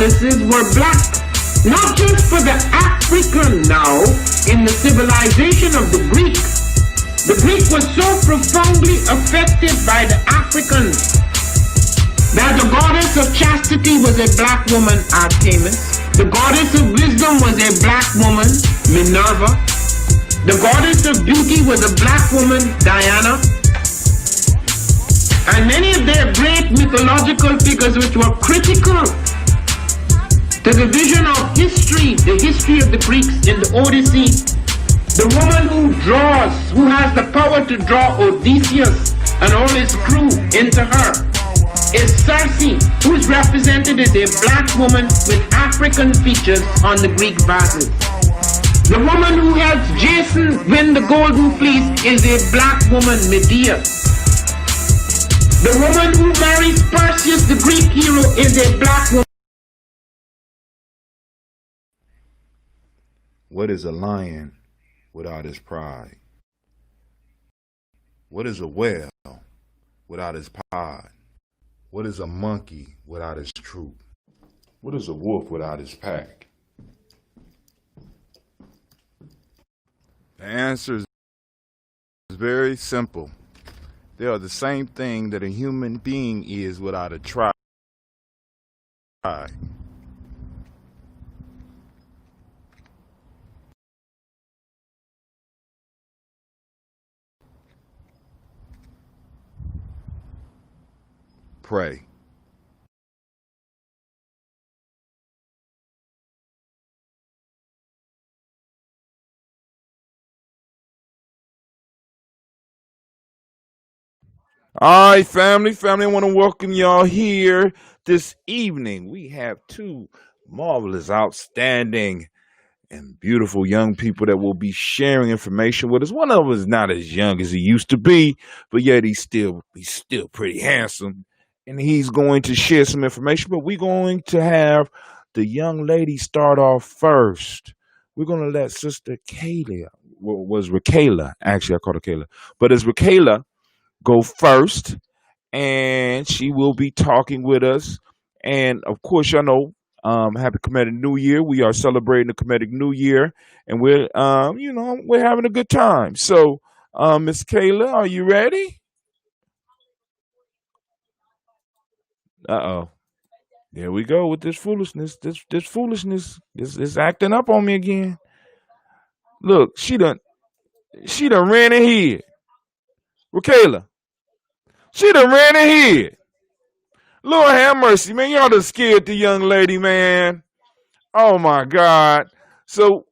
goddesses were black. Not just for the African now, in the civilization of the Greek. The Greek was so profoundly affected by the Africans that the goddess of chastity was a black woman, Artemis. The goddess of wisdom was a black woman, Minerva. The goddess of beauty was a black woman, Diana. And many of their great mythological figures which were critical to the vision of history, the history of the Greeks in the Odyssey. The woman who draws, who has the power to draw Odysseus and all his crew into her, is Circe, who is represented as a black woman with African features on the Greek vases. The woman who helps Jason win the Golden Fleece is a black woman, Medea. The woman who marries Perseus, the Greek hero, is a black woman. What is a lion without his pride? What is a whale without his pod? What is a monkey without his troop? What is a wolf without his pack? The answer is very simple. They are the same thing that a human being is without a tribe. Pray. All right, family, I want to welcome y'all here this evening. We have two marvelous, outstanding, and beautiful young people that will be sharing information with us. One of them is not as young as he used to be, but yet he's still pretty handsome, and he's going to share some information. But we're going to have the young lady start off first. We're going to let Sister Kayla, was Rikeilah, actually I called her Kayla, but it's Rikeilah, go first, and she will be talking with us. And of course, y'all know, happy Kemetic New Year. We are celebrating the Kemetic New Year, and we're having a good time. So, Miss Kayla, are you ready? Uh-oh. There we go with this foolishness. This foolishness is acting up on me again. Look, she done ran ahead. Rikeilah. She done ran ahead. Lord have mercy, man. Y'all done scared the young lady, man. Oh my God. So,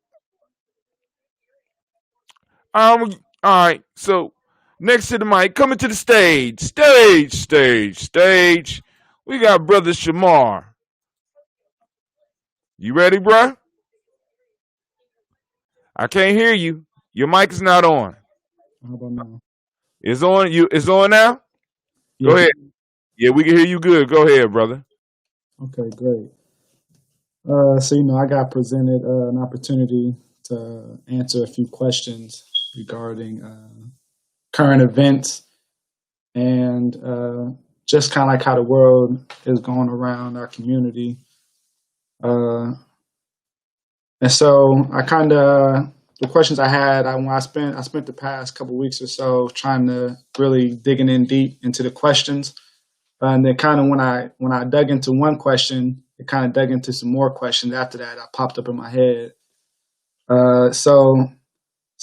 all right. So, next to the mic, coming to the stage. Stage. We got Brother Shamar. You ready, bruh? I can't hear you. Your mic is not on. I don't know. It's on. It's on now? Yeah. Go ahead. Yeah, we can hear you good. Go ahead, brother. Okay, great. So, I got presented an opportunity to answer a few questions regarding current events and just kind of like how the world is going around our community. And so the questions I had, I spent the past couple weeks or so trying to really digging in deep into the questions. And then kind of when I dug into one question, it kind of dug into some more questions after that popped up in my head. So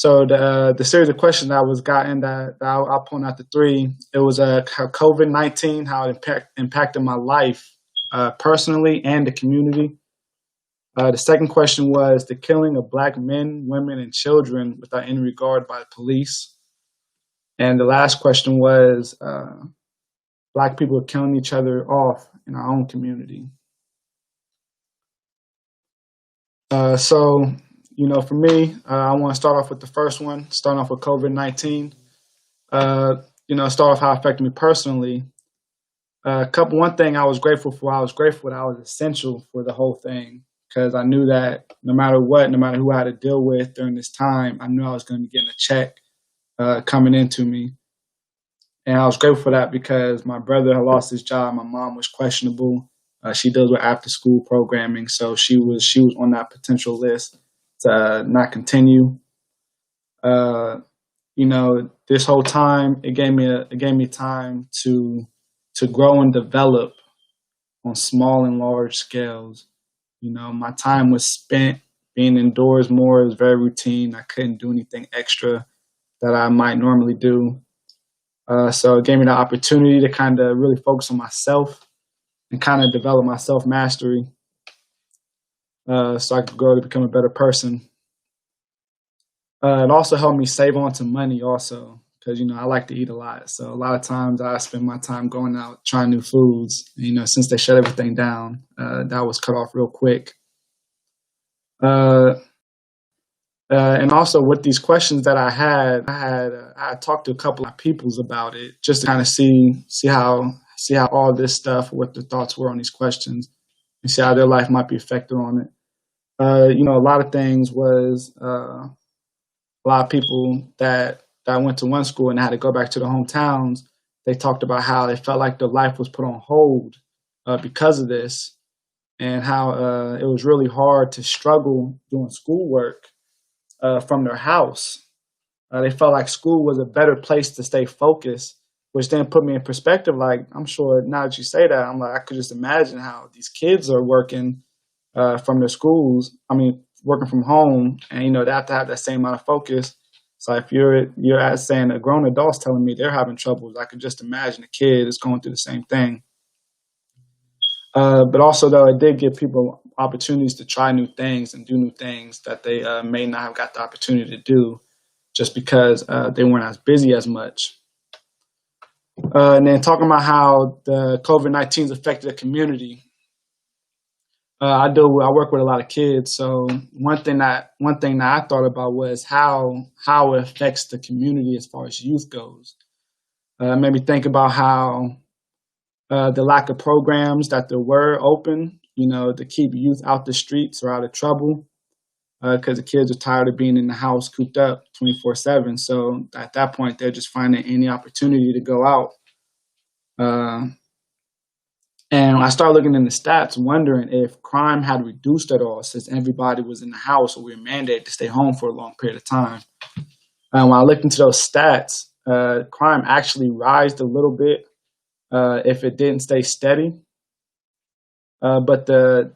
the series of questions I was gotten that I'll point out the three. It was how COVID-19, how it impacted my life personally and the community. The second question was the killing of Black men, women, and children without any regard by the police. And the last question was Black people are killing each other off in our own community. So, for me, I want to start off with the first one, starting off with COVID-19. Start off how it affected me personally. One thing I was grateful for, that I was essential for the whole thing, because I knew that no matter who I had to deal with during this time, I knew I was going to be getting a check coming into me. And I was grateful for that because my brother had lost his job. My mom was questionable. She deals with after school programming, so she was on that potential list to not continue. This whole time it gave me time to grow and develop on small and large scales. My time was spent being indoors more. It was very routine. I couldn't do anything extra that I might normally do. So it gave me the opportunity to kind of really focus on myself and kind of develop my self-mastery so I could grow to become a better person. It also helped me save on to money also because, I like to eat a lot. So a lot of times I spend my time going out trying new foods. Since they shut everything down, that was cut off real quick. And also with these questions that I had talked to a couple of peoples about it just to kind of see how all this stuff, what their thoughts were on these questions and see how their life might be affected on it. A lot of things was a lot of people that went to one school and had to go back to their hometowns. They talked about how they felt like their life was put on hold because of this, and how it was really hard to struggle doing schoolwork from their house. They felt like school was a better place to stay focused, which then put me in perspective. Like, I'm sure now that you say that, I'm like, I could just imagine how these kids are working from their schools. Working from home, and they have to have that same amount of focus. So if you're saying a grown adult's telling me they're having troubles, I could just imagine a kid is going through the same thing. But also, though, it did give people opportunities to try new things and do new things that they may not have got the opportunity to do just because they weren't as busy as much. And then talking about how the COVID-19 has affected the community. I work with a lot of kids, so one thing that I thought about was how it affects the community as far as youth goes. It made me think about how the lack of programs that there were open, to keep youth out the streets or out of trouble, because the kids are tired of being in the house cooped up 24/7. So at that point, they're just finding any opportunity to go out. And I started looking in the stats, wondering if crime had reduced at all since everybody was in the house or we were mandated to stay home for a long period of time. When I looked into those stats, crime actually rised a little bit if it didn't stay steady. But the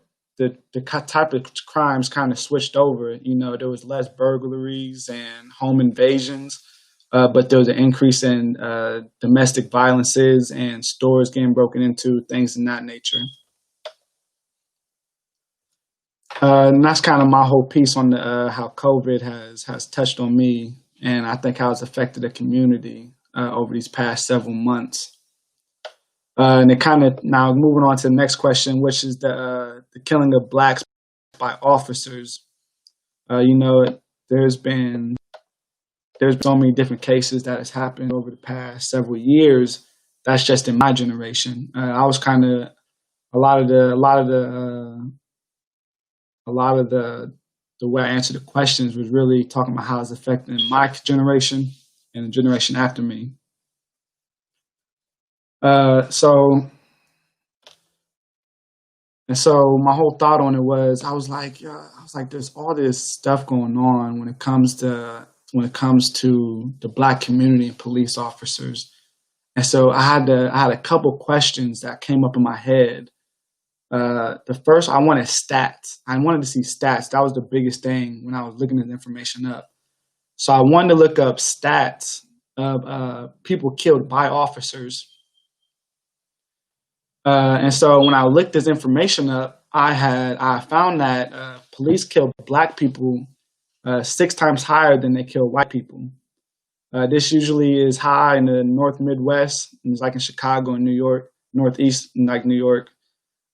type of crimes kind of switched over. There was less burglaries and home invasions. But there was an increase in domestic violences and stores getting broken into, things in that nature. And that's kind of my whole piece on how COVID has touched on me, and I think how it's affected the community over these past several months. And it kind of, now moving on to the next question, which is the killing of blacks by officers. There's so many different cases that has happened over the past several years. That's just in my generation. I was kind of a lot of the way I answered the questions was really talking about how it's affecting my generation and the generation after me. So my whole thought on it was, I was like, there's all this stuff going on when it comes to the black community and police officers. And so I had a couple questions that came up in my head. The first, I wanted stats. I wanted to see stats. That was the biggest thing when I was looking this information up. So I wanted to look up stats of people killed by officers. And so when I looked this information up, I found that police kill black people 6 times higher than they kill white people. This usually is high in the North Midwest, and it's like in Chicago and New York, Northeast, like New York.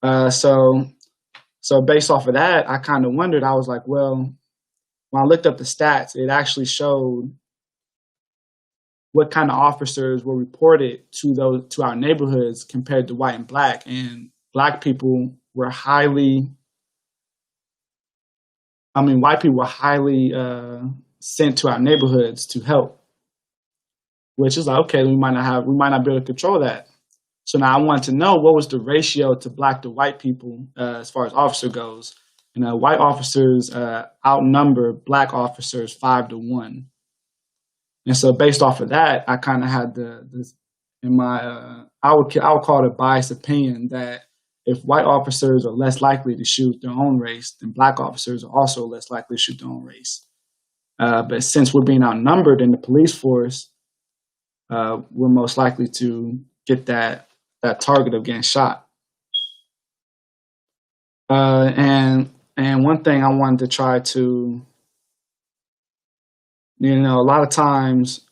So based off of that, I kind of wondered. I was like, well, when I looked up the stats, it actually showed what kind of officers were reported to our neighborhoods compared to white and black. And black people were white people were highly sent to our neighborhoods to help, which is like, okay, we might not be able to control that. So now I wanted to know what was the ratio to black to white people as far as officer goes. White officers outnumber black officers 5-1. And so based off of that, I kind of had I would call it a biased opinion that if white officers are less likely to shoot their own race, then black officers are also less likely to shoot their own race. But since we're being outnumbered in the police force, we're most likely to get that target of getting shot. And one thing I wanted to try to, a lot of times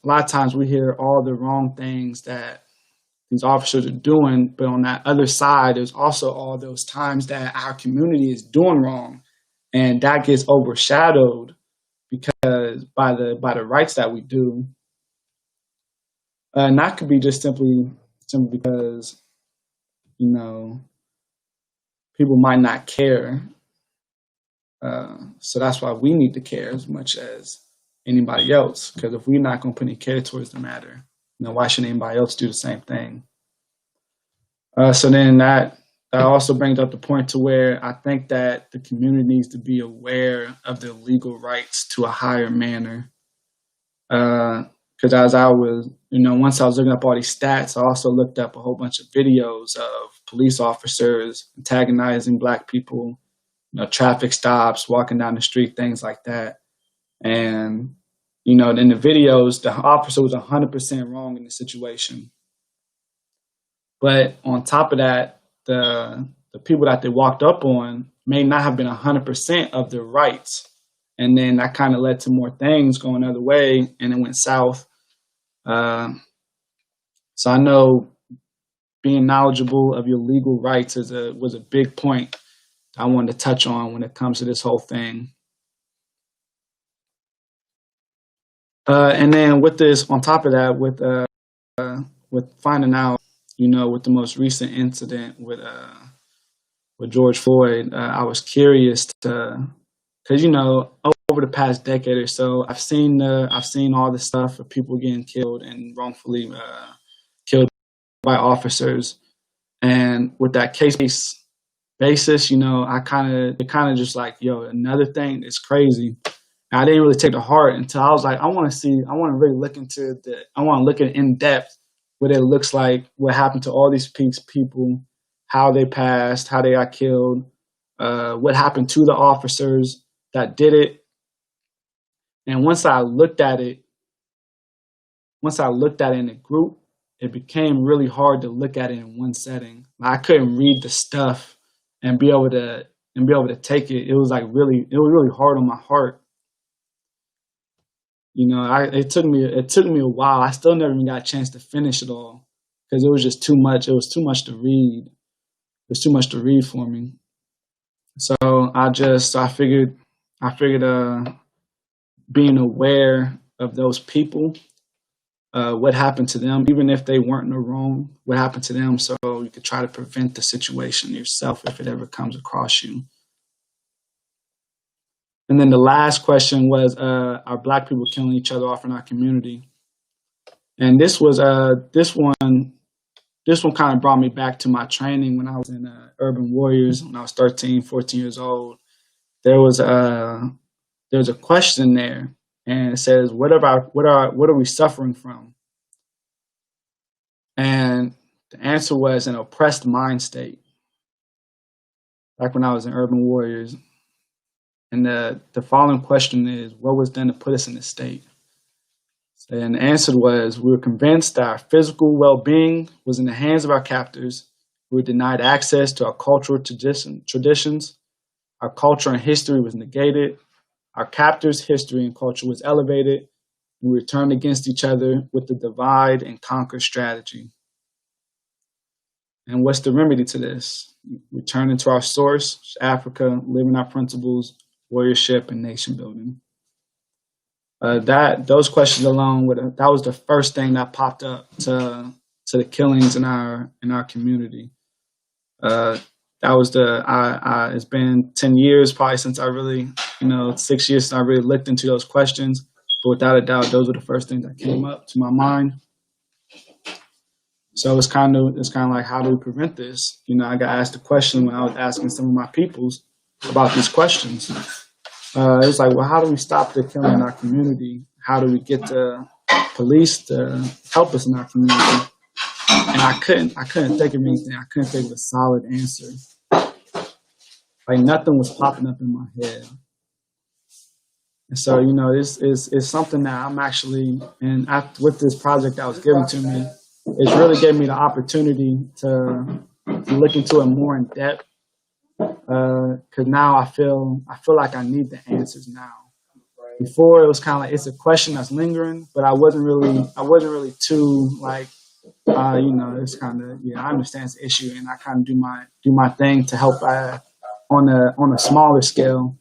we hear all the wrong things that these officers are doing, but on that other side, there's also all those times that our community is doing wrong, and that gets overshadowed because by the rights that we do. And that could be just simply because, people might not care. So that's why we need to care as much as anybody else. Because if we're not going to put any care towards the matter, why should anybody else do the same thing? So then that also brings up the point to where I think that the community needs to be aware of their legal rights to a higher manner. Because as I was, once I was looking up all these stats, I also looked up a whole bunch of videos of police officers antagonizing black people, traffic stops, walking down the street, things like that. And, in the videos, the officer was 100% wrong in the situation. But on top of that, the people that they walked up on may not have been 100% of their rights. And then that kind of led to more things going the other way, and it went south. So I know being knowledgeable of your legal rights was a big point I wanted to touch on when it comes to this whole thing. And then with this, on top of that, with finding out, with the most recent incident with George Floyd, I was curious because over the past decade or so, I've seen all the stuff of people getting killed and wrongfully killed by officers, and with that case basis, it kind of just like, another thing that's crazy. And I didn't really take to heart until I was like, I want to really look at in depth what it looks like, what happened to all these people, how they passed, how they got killed, what happened to the officers that did it. And once I looked at it in a group, it became really hard to look at it in one setting. I couldn't read the stuff and be able to take it. It was really hard on my heart. It took me a while. I still never even got a chance to finish it all because it was just too much. It was too much to read. It was too much to read for me. So I figured being aware of those people, what happened to them, even if they weren't in the wrong, what happened to them, so you could try to prevent the situation yourself if it ever comes across you. And then the last question was, are black people killing each other off in our community? And this one kind of brought me back to my training when I was in Urban Warriors when I was 13, 14 years old. There was a question there, and it says, what are we suffering from? And the answer was an oppressed mind state. Back when I was in Urban Warriors. And the following question is, what was done to put us in this state? And the answer was, we were convinced that our physical well-being was in the hands of our captors. We were denied access to our cultural traditions. Our culture and history was negated. Our captors' history and culture was elevated. We were turned against each other with the divide and conquer strategy. And what's the remedy to this? Return into our source, Africa, living our principles, warriorship, and nation building. Those questions alone, that was the first thing that popped up to the killings in our community. It's been 10 years probably since I really, 6 years since I really looked into those questions. But without a doubt, those were the first things that came up to my mind. So it's kind of like, how do we prevent this? You know, I got asked a question when I was asking some of my peoples about these questions. It was like, well, how do we stop the killing in our community? How do we get the police to help us in our community? And I couldn't think of anything. I couldn't think of a solid answer. Like, nothing was popping up in my head. And so, you know, this is something that I'm actually, and with this project that was given to me, it's really gave me the opportunity to look into it more in depth. Because now I feel like I need the answers now. Before, it was kind of like, it's a question that's lingering, but I wasn't really too like, you know, it's kind of, yeah, I understand it's an issue, and I kind of do my thing to help on a smaller scale.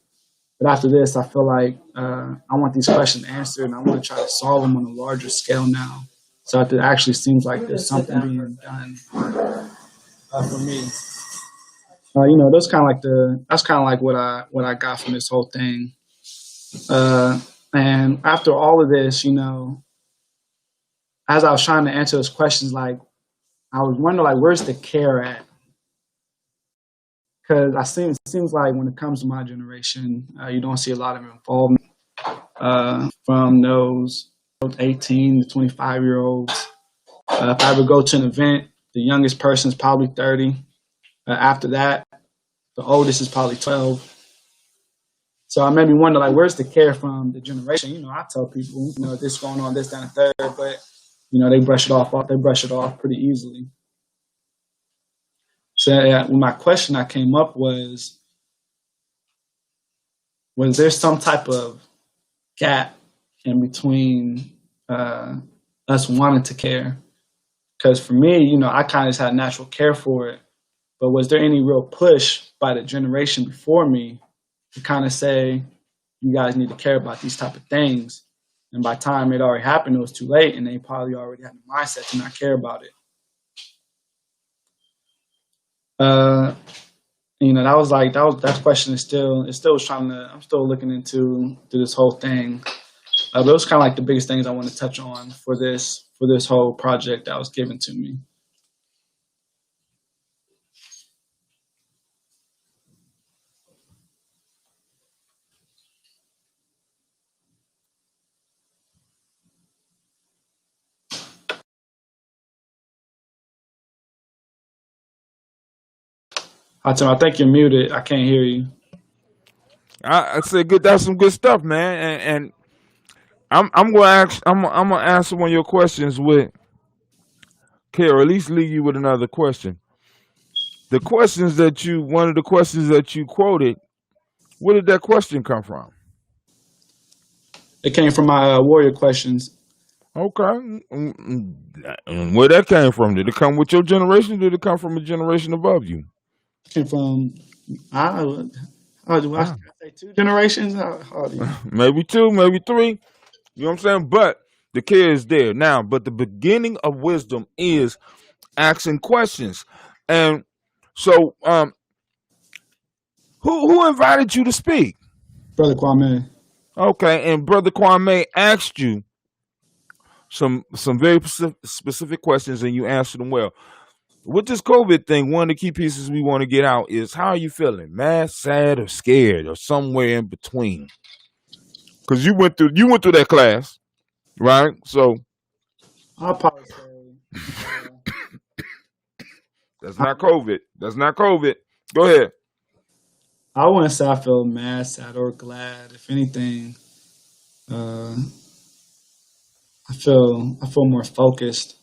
But after this, I feel like I want these questions answered, and I want to try to solve them on a larger scale now. So it actually seems like there's something being done for me. You know, that's kind of like what I got from this whole thing. And after all of this, you know, as I was trying to answer those questions, like, I was wondering, like, where's the care at? Because it seems like when it comes to my generation, you don't see a lot of involvement from those 18 to 25-year-olds. If I ever go to an event, the youngest person is probably 30. After that, the oldest is probably 12. So I made me wonder, like, where's the care from the generation? You know, I tell people, you know, this going on, this, that, and third, but, you know, they brush it off pretty easily. So my question that came up was there some type of gap in between us wanting to care? Because for me, you know, I kind of just had natural care for it. But was there any real push by the generation before me to kind of say, you guys need to care about these type of things? And by the time it already happened, it was too late, and they probably already had the mindset to not care about it. You know, that question is still I'm still looking into this whole thing. Those kind of like the biggest things I want to touch on for this whole project that was given to me. I think you're muted. I can't hear you. I said good. That's some good stuff, man. And I'm gonna answer one of your questions with care, or at least leave you with another question. One of the questions that you quoted, where did that question come from? It came from my warrior questions. Okay. And where that came from? Did it come with your generation? Or did it come from a generation above you? It came from, I say 2 generations? Maybe 2, maybe 3. You know what I'm saying? But the care is there now. But the beginning of wisdom is asking questions. And so, who invited you to speak? Brother Kwame. Okay, and Brother Kwame asked you some very specific questions, and you answered them well. With this COVID thing, one of the key pieces we want to get out is, how are you feeling? Mad, sad, or scared, or somewhere in between? Because you went through that class, right? So I'll probably say that's not COVID. That's not COVID. Go ahead. I wouldn't say I feel mad, sad, or glad. If anything, I feel more focused.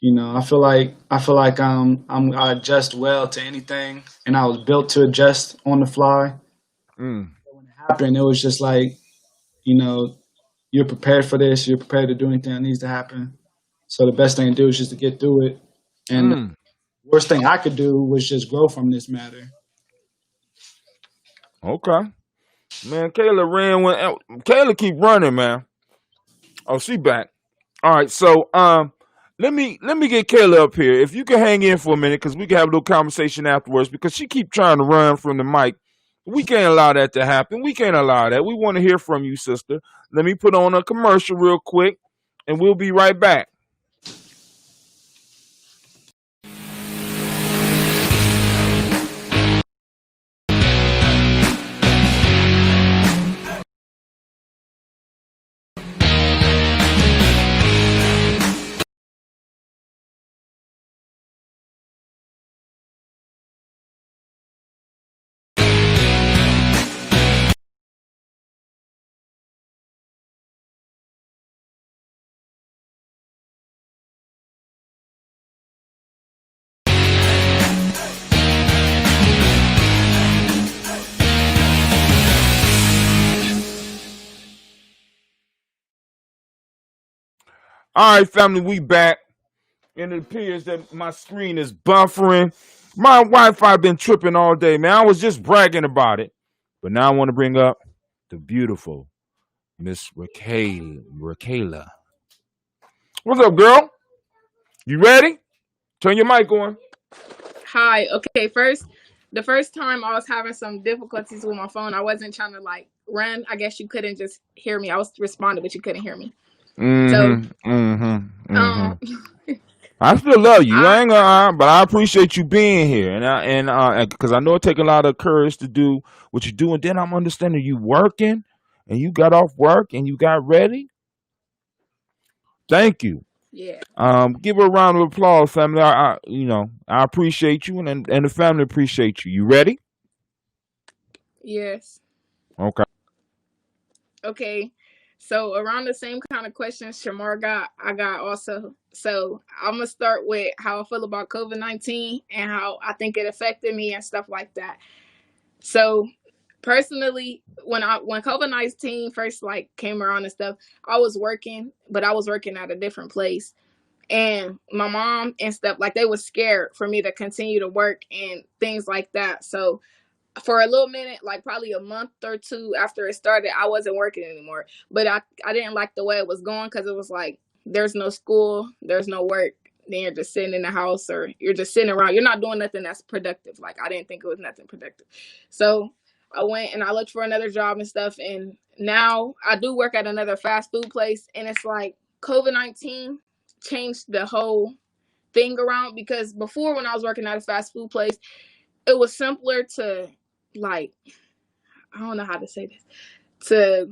You know, I feel like I adjust well to anything, and I was built to adjust on the fly. Mm. When it happened, it was just like, you know, you're prepared for this. You're prepared to do anything that needs to happen. So the best thing to do is just to get through it. And the worst thing I could do was just grow from this matter. Okay, man. Kayla keep running, man. Oh, she back. All right, so let me get Kayla up here. If you can hang in for a minute, because we can have a little conversation afterwards. Because she keep trying to run from the mic. We can't allow that to happen. We can't allow that. We want to hear from you, sister. Let me put on a commercial real quick, and we'll be right back. All right, family, we back. And it appears that my screen is buffering. My Wi-Fi been tripping all day, man. I was just bragging about it. But now I want to bring up the beautiful Miss Rikeilah. What's up, girl? You ready? Turn your mic on. Hi. Okay. The first time I was having some difficulties with my phone. I wasn't trying to like run. I guess you couldn't just hear me. I was responding, but you couldn't hear me. So, um, I still love you. I I ain't gonna, but I appreciate you being here, and because I know it take a lot of courage to do what you do, and then I'm understanding you working, and you got off work and you got ready. Thank you. yeah. Give her a round of applause, family. I appreciate you, and the family appreciate you. You ready? Yes. Okay. Okay. So around the same kind of questions Shamar got, I got also. So I'm gonna start with how I feel about COVID-19 and how I think it affected me and stuff like that. So personally, when COVID-19 first like came around and stuff, I was working, but I was working at a different place. And my mom and stuff, like they were scared for me to continue to work and things like that. So for a little minute, like probably a month or two after it started, I wasn't working anymore. But I didn't like the way it was going because it was like there's no school, there's no work. Then you're just sitting in the house or you're just sitting around. You're not doing nothing that's productive. Like I didn't think it was nothing productive. So I went and I looked for another job and stuff. And now I do work at another fast food place. And it's like COVID-19 changed the whole thing around because before when I was working at a fast food place, it was simpler to like I don't know how to say this to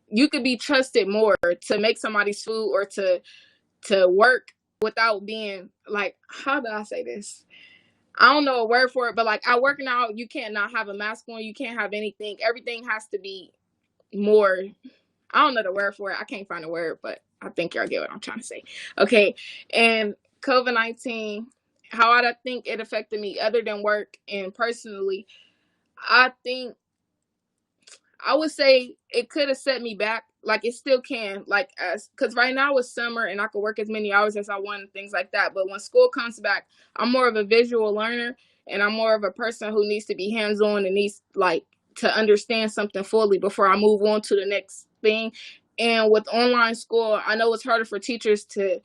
you could be trusted more to make somebody's food or to work without being like how do I say this? I don't know a word for it, but like I work now, you can't not have a mask on, you can't have anything. Everything has to be more. I don't know the word for it. I can't find a word, but I think y'all get what I'm trying to say. Okay, and COVID-19, how I think it affected me other than work and personally, I think I would say it could have set me back. Like it still can. Like as because right now it's summer and I can work as many hours as I want and things like that. But when school comes back, I'm more of a visual learner and I'm more of a person who needs to be hands on and needs like to understand something fully before I move on to the next thing. And with online school, I know it's harder for teachers to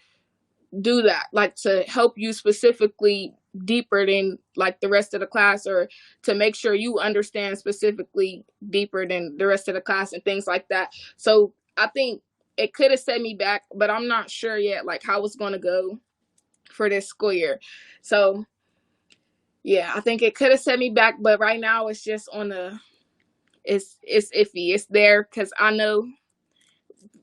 do that, like to help you specifically deeper than like the rest of the class or to make sure you understand specifically deeper than the rest of the class and things like that. So I think it could have set me back, but I'm not sure yet like how it's going to go for this school year. So yeah, I think it could have set me back, but right now it's just on the it's iffy. It's there because I know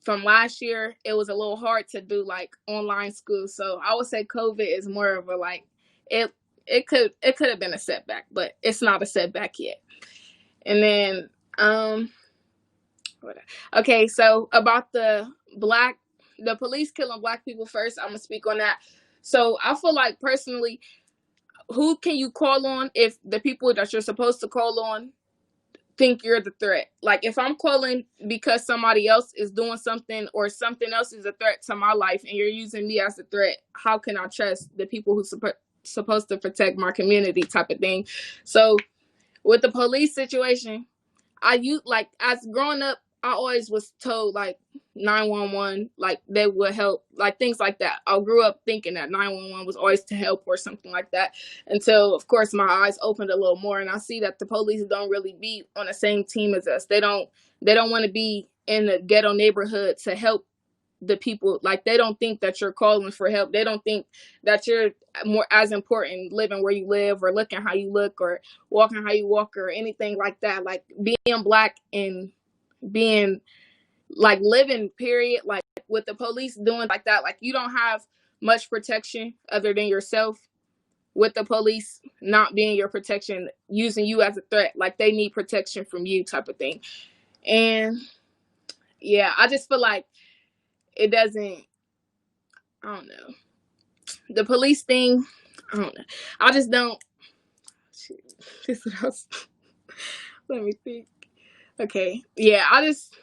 from last year it was a little hard to do like online school. So I would say COVID is more of a like it it could have been a setback, but it's not a setback yet. And then okay, so about the police killing black people first, I'm gonna speak on that. So I feel like personally, who can you call on if the people that you're supposed to call on think you're the threat? Like if I'm calling because somebody else is doing something or something else is a threat to my life and you're using me as a threat, how can I trust the people who supposed to protect my community type of thing? So with the police situation, I use like as growing up, I always was told like 911, like they would help, like things like that. I grew up thinking that 911 was always to help or something like that until, of course, my eyes opened a little more and I see that the police don't really be on the same team as us. They don't want to be in the ghetto neighborhood to help the people. Like they don't think that you're calling for help. They don't think that you're more as important living where you live or looking how you look or walking how you walk or anything like that. Like being black and being like living period, like with the police doing like that, like you don't have much protection other than yourself with the police not being your protection, using you as a threat, like they need protection from you type of thing. And yeah, I just feel like it doesn't, I don't know, the police thing, I don't know, I just don't this is what I was, let me think. Okay, yeah, I just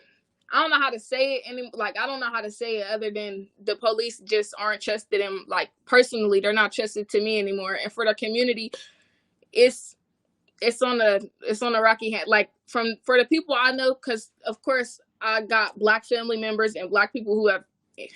I don't know how to say it like I don't know how to say it other than the police just aren't trusted, and like personally they're not trusted to me anymore. And for the community, it's on a rocky hand. Like for the people I know, because of course I got Black family members and Black people who have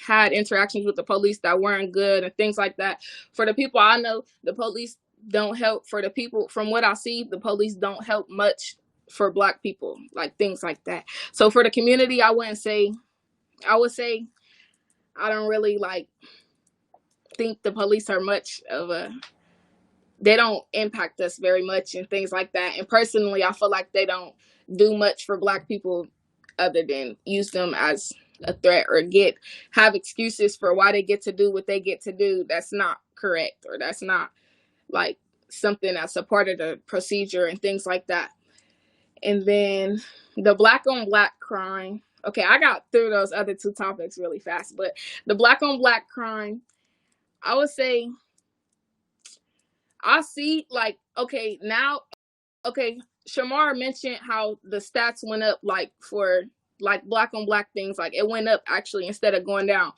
had interactions with the police that weren't good and things like that. For the people I know, the police don't help. For the people, from what I see, the police don't help much for Black people, like things like that. So for the community, I would say I don't really like think the police are much of a, they don't impact us very much and things like that. And personally, I feel like they don't do much for Black people other than use them as a threat or have excuses for why they get to do what they get to do. That's not correct, or that's not like something that's a part of the procedure and things like that. And then the Black on Black crime. Okay, I got through those other two topics really fast, but the Black on Black crime, I would say I see like, okay, now, okay, Shamar mentioned how the stats went up like for like Black on Black things, like it went up actually instead of going down.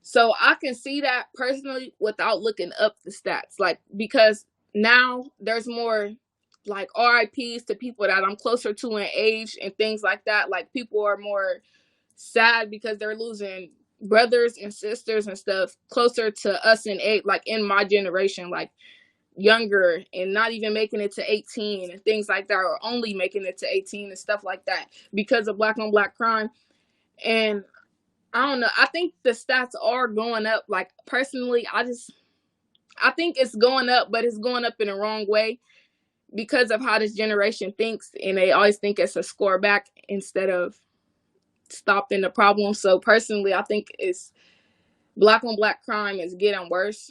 So I can see that personally without looking up the stats, like because now there's more like RIPs to people that I'm closer to in age and things like that. Like people are more sad because they're losing brothers and sisters and stuff closer to us in age, like in my generation, like younger and not even making it to 18 and things like that, or only making it to 18 and stuff like that because of Black on Black crime. And I don't know, I think the stats are going up. Like personally, I think it's going up, but it's going up in the wrong way because of how this generation thinks, and they always think it's a score back instead of stopping the problem. So personally, I think it's Black on Black crime is getting worse.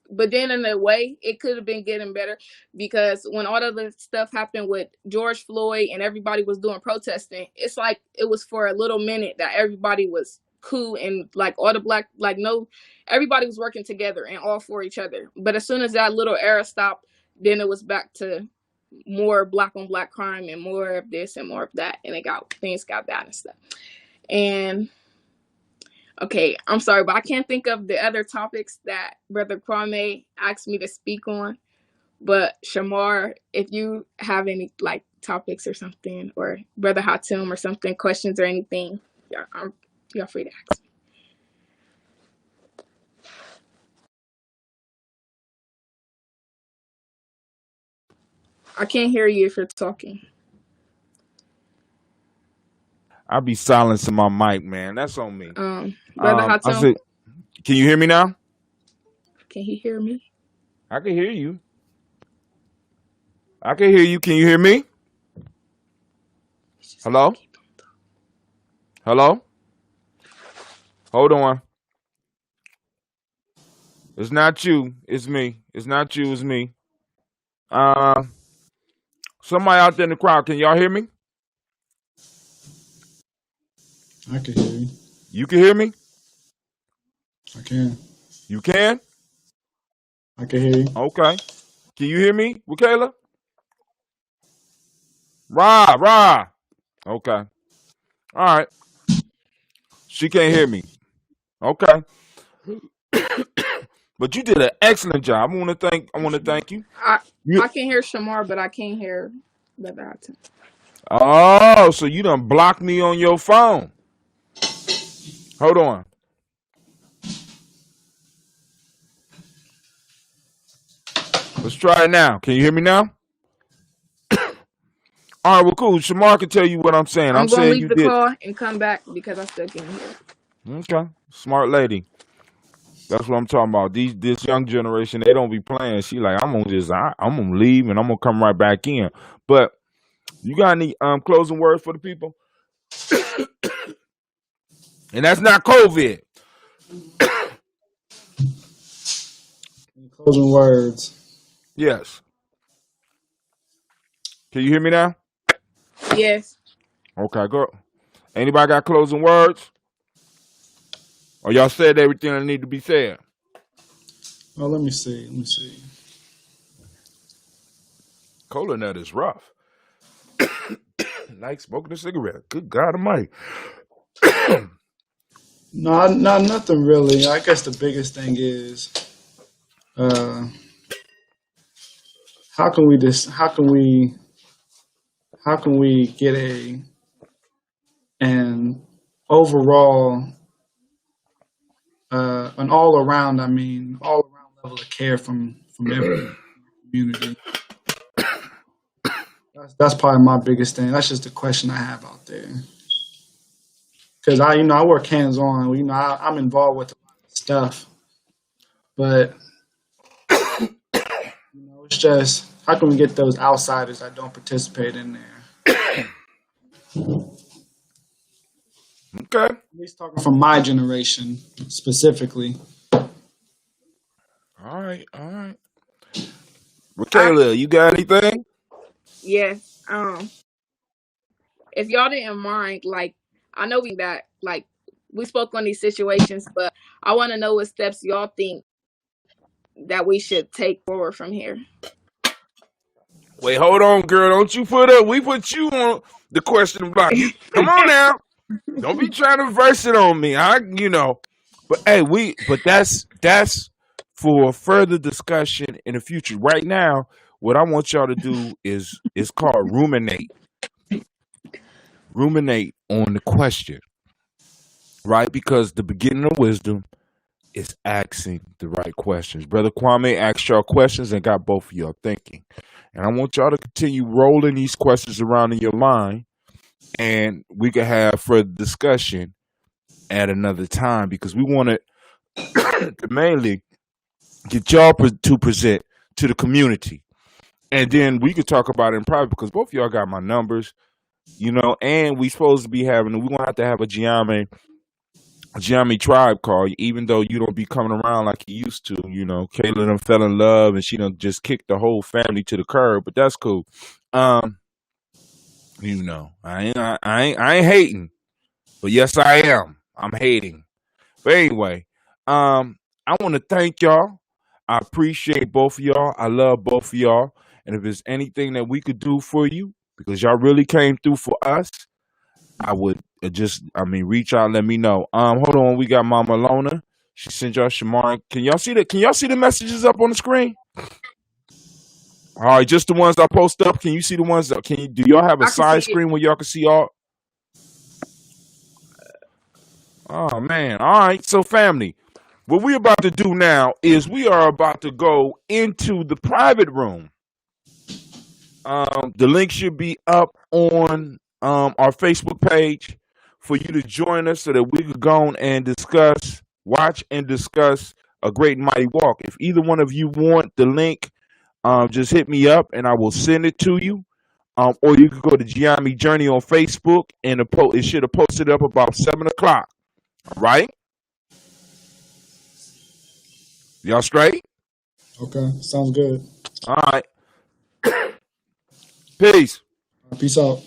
But then in a way, it could have been getting better because when all of the stuff happened with George Floyd and everybody was doing protesting, it's like it was for a little minute that everybody was cool and like all the Black, like no, everybody was working together and all for each other. But as soon as that little era stopped, then it was back to more Black on Black crime and more of this and more of that, and things got bad and stuff. And okay, I'm sorry, but I can't think of the other topics that Brother Kwame asked me to speak on. But Shamar, if you have any like topics or something, or Brother Hatim or something, questions or anything, you're free to ask me. I can't hear you if you're talking. I'll be silencing my mic, man. That's on me. Brother I Hatim, said, can you hear me now? can he hear me? I can hear you. I can hear you. Can you hear me? Hello? Hello? Hold on. It's not you. It's me. It's not you. It's me. Somebody out there in the crowd, can y'all hear me? I can hear you. You can hear me? I can. You can? I can hear you. Okay. Can you hear me, Rikeilah? Rah. Okay. All right. She can't hear me. Okay. But you did an excellent job. I want to thank you. I can hear Shamar, but I can't hear Brother Hatim. Oh, so you done blocked me on your phone. Hold on. Let's try it now. Can you hear me now? All right, well, cool. Shamar can tell you what I'm saying. I'm going to saying leave you the did. call and come back because I still can't hear. Okay. Smart lady. That's what I'm talking about. This young generation, they don't be playing. She like, I'm gonna leave and I'm gonna come right back in. But you got any closing words for the people? And that's not COVID. Closing words. Yes. Can you hear me now? Yes. Okay, go. Anybody got closing words? Or y'all said everything that need to be said? Oh, let me see. Cola nut is rough. Like smoking a cigarette. Good God Almighty. No, nothing really. I guess the biggest thing is uh, how can we get an overall an all around level of care from every community. That's probably my biggest thing. That's just the question I have out there. Because I work hands on. I'm involved with a lot of stuff, but it's just how can we get those outsiders that don't participate in there? Okay. At least talking from my generation specifically. All right. Rikeilah, you got anything? Yes. If y'all didn't mind, like, I know we spoke on these situations, but I want to know what steps y'all think that we should take forward from here. Wait, hold on, girl. Don't you we put you on the question block. You come on now. Don't be trying to verse it on me. But hey, that's for further discussion in the future. Right now, what I want y'all to do is called ruminate. Ruminate on the question. Right? Because the beginning of wisdom is asking the right questions. Brother Kwame asked y'all questions and got both of y'all thinking. And I want y'all to continue rolling these questions around in your mind, and we can have further discussion at another time because we want to mainly get y'all to present to the community. And then we could talk about it in private because both of y'all got my numbers, and we supposed to be we're going to have a Gye-Nyame tribe call, even though you don't be coming around like you used to. Kayla done fell in love and she done just kicked the whole family to the curb, but that's cool. I ain't hating, but yes, I am. I'm hating. But anyway, I want to thank y'all. I appreciate both of y'all. I love both of y'all. And if there's anything that we could do for you, because y'all really came through for us, I would reach out and let me know. Hold on, we got Mama Lona. She sent y'all Shamar. Can y'all see the messages up on the screen? All right, just the ones I post up. Can you see the ones that do y'all have a side screen where y'all can see all? Oh man. All right, so family, what we're about to do now is we are about to go into the private room. The link should be up on our Facebook page for you to join us so that we could go and watch and discuss a great and mighty walk. If either one of you want the link, just hit me up and I will send it to you. Or you could go to Gye-Nyame Journey on Facebook and it should have posted up about 7 o'clock. All right? Y'all straight? Okay, sounds good. All right. Peace. Peace out.